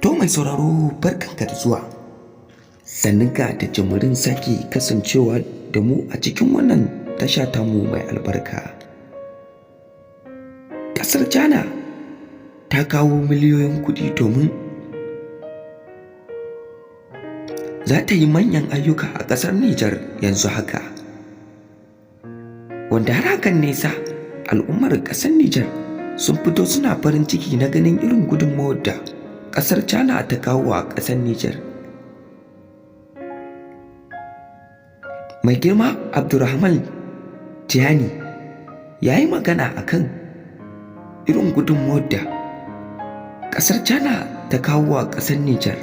To mai sauraro barkanka da zuwa, sanninka da jimirin sake kasancewa da mu a cikin wannan tasha tamu mai albarka. Ƙasar China ta kawo miliyoyin kuɗi domin za ta yi manyan ayyuka a ƙasar Nijar yanzu haka, wanda har hakan ne sa al'ummar ƙasar Nijar sun fito suna farin ciki na ganin irin gudunmawar da ƙasar China ta kawo a ƙasar Nijar. Mai girma Abdurrahman Tiyani ya yi magana a kan irin gudunmawar da ƙasar China ta kawo a ƙasar Nijar,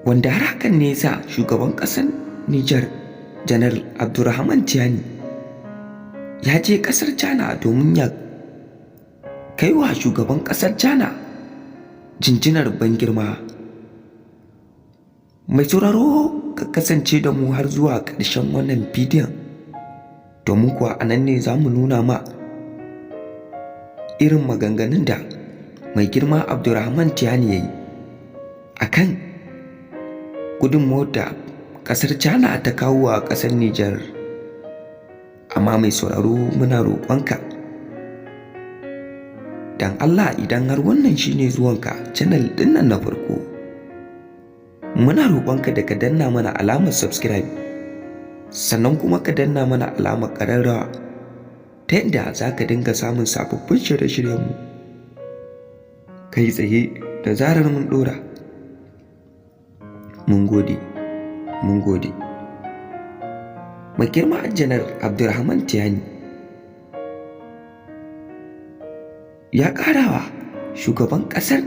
wanda har hakan ne sa shugaban ƙasar Nijar Janar Abdurrahman Tiyani ya je ƙasar China domin ya kai wa shugaban ƙasar China jinjinar ban girma. Mai sauraro ka kasance da mu har zuwa ƙarshen wannan bidiyon, domin kuwa a nan ne za mu nuna ma irin maganganun da mai girma Abdurrahman Tiyani ya yi a kan gudunmawar da ƙasar China ta kawo a ƙasar Nijar. Amma mai sauraro muna roƙonka dan Allah, idan har wannan shine zuwanka channel din nan na farko, muna roƙonka da ka danna mana alamar subscribe, sannan kuma ka danna mana alamar ƙararrawa ta yadda za ka dinga samun sababbin shirye-shiryenmu kai tsaye da zarar mun ɗora. Mun gode. Mai girma Janar Abdurrahman Tiyani ya ƙarawa shugaban ƙasar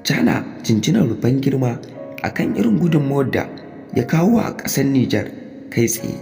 China jinjinar ban girma a kan irin gudunmawar da ya kawo a ƙasar Nijar kai tsaye.